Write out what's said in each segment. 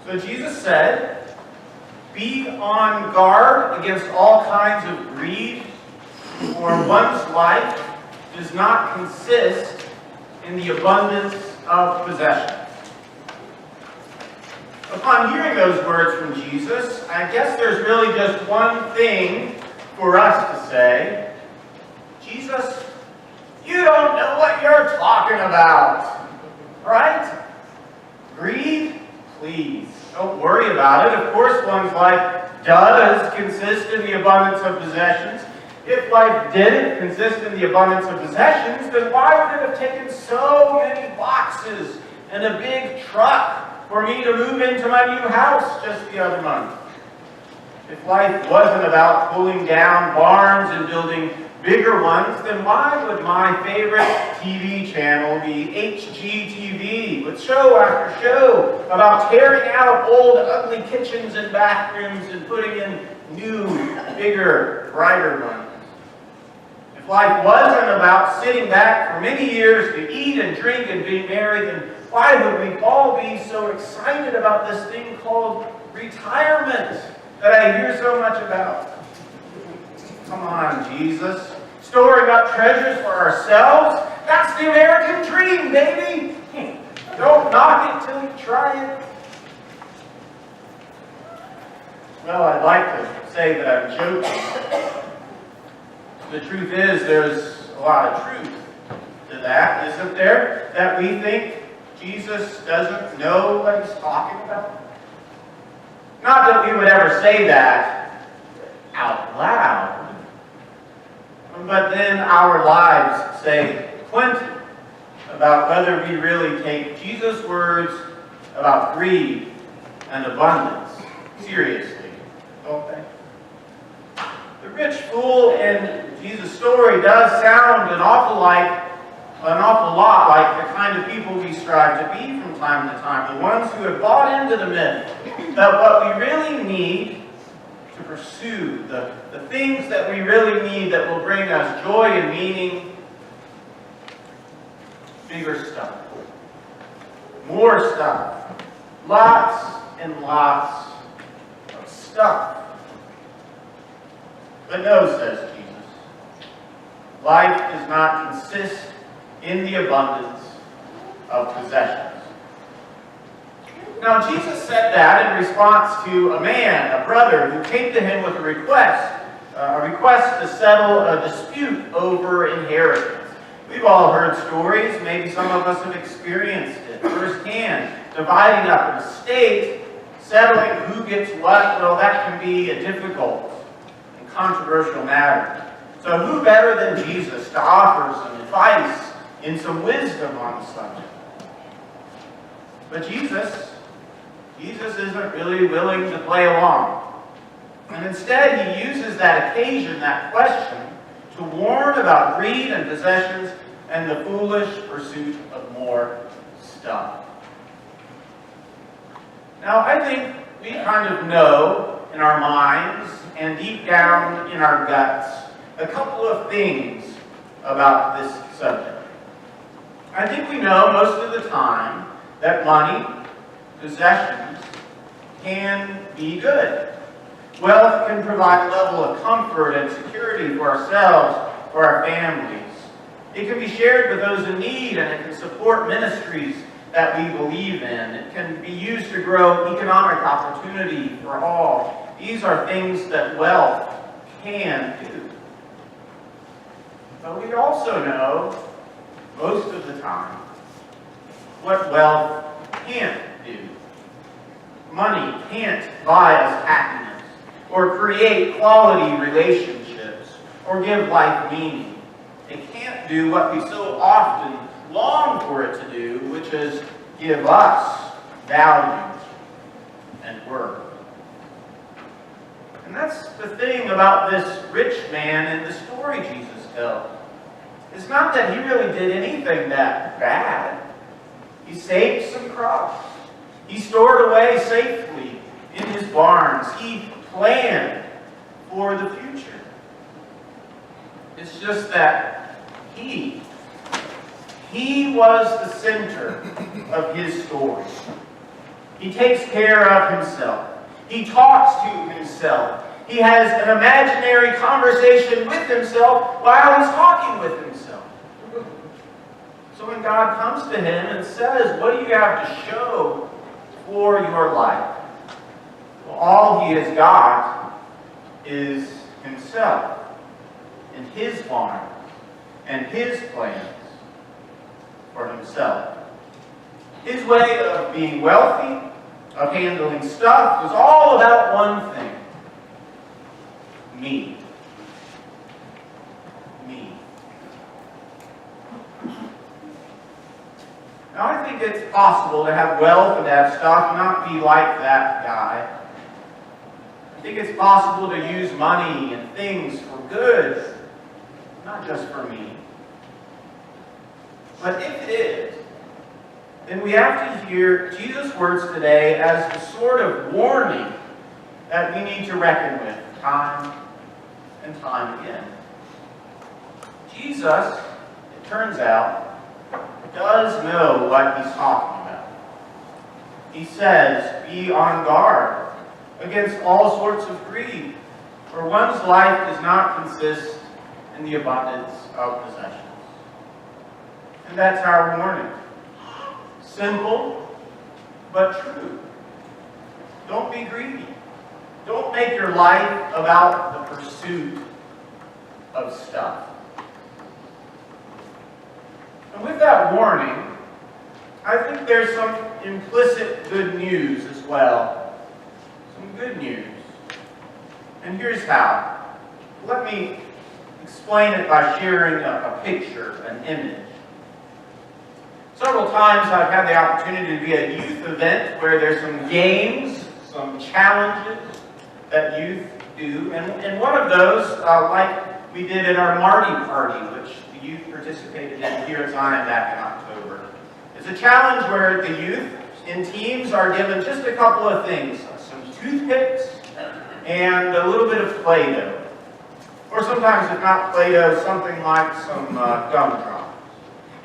So Jesus said, be on guard against all kinds of greed, for one's life does not consist in the abundance of possessions. Upon hearing those words from Jesus, I guess there's really just one thing for us to say. Jesus, you don't know what you're talking about, right? Greed? Please, don't worry about it. Of course, one's life does consist in the abundance of possessions. If life didn't consist in the abundance of possessions, then why would it have taken so many boxes and a big truck for me to move into my new house just the other month? If life wasn't about pulling down barns and building bigger ones, then why would my favorite TV channel be HGTV, with show after show about tearing out old ugly kitchens and bathrooms and putting in new, bigger, brighter ones? If life wasn't about sitting back for many years to eat and drink and be merry, then why would we all be so excited about this thing called retirement that I hear so much about? Come on, Jesus. Storing up treasures for ourselves? That's the American dream, baby! Don't knock it till you try it. Well, I'd like to say that I'm joking. The truth is, there's a lot of truth to that, isn't there? That we think Jesus doesn't know what he's talking about. Not that we would ever say that out loud, but then our lives say plenty about whether we really take Jesus' words about greed and abundance seriously, don't they? The rich fool in Jesus' story does sound an awful lot like the kind of people we strive to be from time to time. The ones who have bought into the myth that what we really need to pursue, the things that we really need that will bring us joy and meaning, bigger stuff, more stuff, lots and lots of stuff. But no, says Jesus, life does not consist in the abundance of possessions. Now, Jesus said that in response to a man, a brother, who came to him with a request to settle a dispute over inheritance. We've all heard stories, maybe some of us have experienced it firsthand, dividing up an estate, settling who gets what. Well, that can be a difficult and controversial matter. So who better than Jesus to offer some advice and some wisdom on the subject? But Jesus isn't really willing to play along. And instead, he uses that occasion, that question, to warn about greed and possessions and the foolish pursuit of more stuff. Now, I think we kind of know in our minds and deep down in our guts a couple of things about this subject. I think we know most of the time that money, possessions, can be good. Wealth can provide a level of comfort and security for ourselves, for our families. It can be shared with those in need, and it can support ministries that we believe in. It can be used to grow economic opportunity for all. These are things that wealth can do. But we also know, most of the time, what wealth can't do. Money can't buy us happiness, or create quality relationships, or give life meaning. It can't do what we so often long for it to do, which is give us value and worth. And that's the thing about this rich man in the story Jesus tells. It's not that he really did anything that bad. He saved some crops. He stored away safely in his barns. He planned for the future. It's just that he was the center of his story. He takes care of himself. He talks to himself. He has an imaginary conversation with himself while he's talking with himself. So when God comes to him and says, what do you have to show for your life? Well, all he has got is himself and his farm and his plans for himself. His way of being wealthy, of handling stuff, was all about one thing. Me. Me. Now I think it's possible to have wealth and to have stuff and not be like that guy. I think it's possible to use money and things for good, not just for me. But if it is, then we have to hear Jesus' words today as the sort of warning that we need to reckon with time and time again. Jesus, it turns out, does know what he's talking about. He says, be on guard against all sorts of greed, for one's life does not consist in the abundance of possessions. And that's our warning. Simple, but true. Don't be greedy. Don't make your life about the pursuit of stuff. And with that warning, I think there's some implicit good news as well. Some good news. And here's how. Let me explain it by sharing a picture, an image. Several times I've had the opportunity to be at a youth event where there's some games, some challenges that youth do. And one of those, like we did at our Marty Party, which the youth participated in here at Zion back in October, is a challenge where the youth in teams are given just a couple of things, some toothpicks and a little bit of Play-Doh. Or sometimes, if not Play-Doh, something like some gumdrops.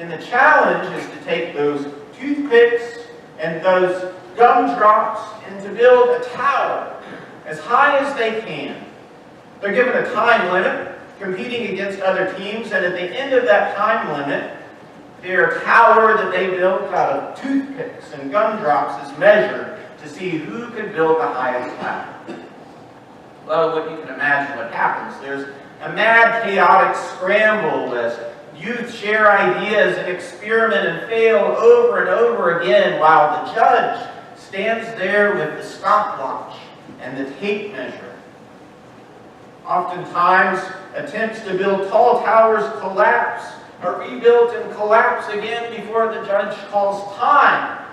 And the challenge is to take those toothpicks and those gumdrops and to build a tower as high as they can. They're given a time limit, competing against other teams, and at the end of that time limit, their tower that they built out of toothpicks and gumdrops is measured to see who can build the highest tower. Well, what you can imagine what happens. There's a mad, chaotic scramble as youth share ideas and experiment and fail over and over again while the judge stands there with the stopwatch and the tape measure. Oftentimes, attempts to build tall towers collapse, are rebuilt and collapse again before the judge calls time,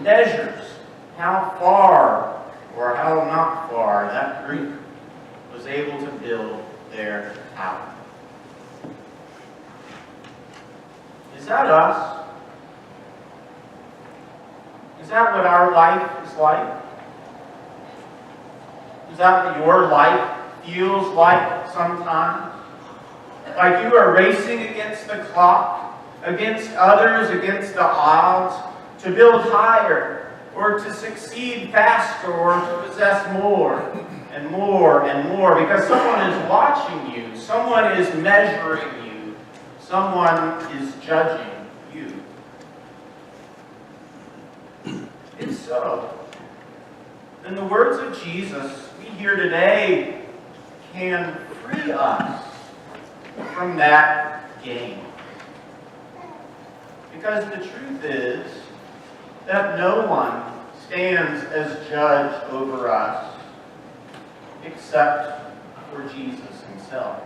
measures how far or how not far that group was able to build their tower. Is that us? Is that what our life is like? Is that what your life feels like sometimes? Like you are racing against the clock, against others, against the odds, to build higher, or to succeed faster, or to possess more and more and more, because someone is watching you, someone is measuring you, someone is judging you. If so, then the words of Jesus we hear today can free us from that game. Because the truth is that no one stands as judge over us except for Jesus himself.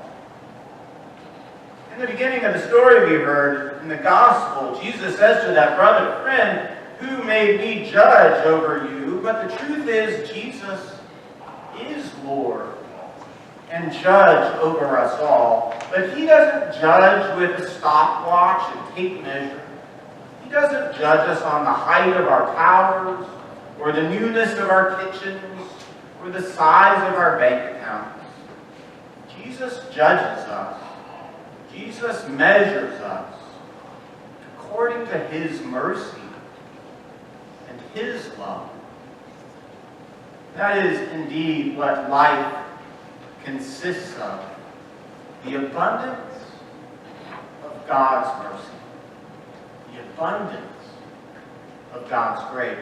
In the beginning of the story we heard in the gospel, Jesus says to that brother, friend, who made me judge over you? But the truth is, Jesus is Lord and judge over us all. But he doesn't judge with a stopwatch and tape measure. He doesn't judge us on the height of our towers, or the newness of our kitchens, or the size of our bank accounts. Jesus judges us. Jesus measures us according to his mercy and his love. That is indeed what life consists of, the abundance of God's mercy, the abundance of God's grace.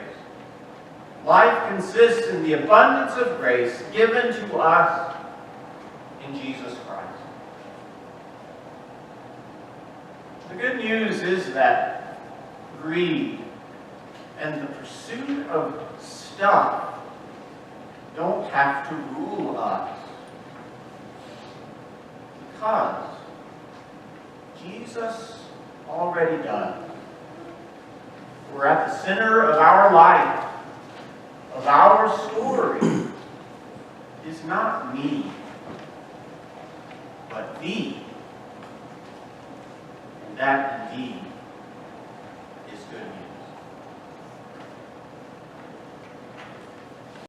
Life consists in the abundance of grace given to us in Jesus Christ. The good news is that greed and the pursuit of stuff don't have to rule us, because Jesus already does. We're at the center of our life, of our story, is not me, but thee. And that indeed is good news.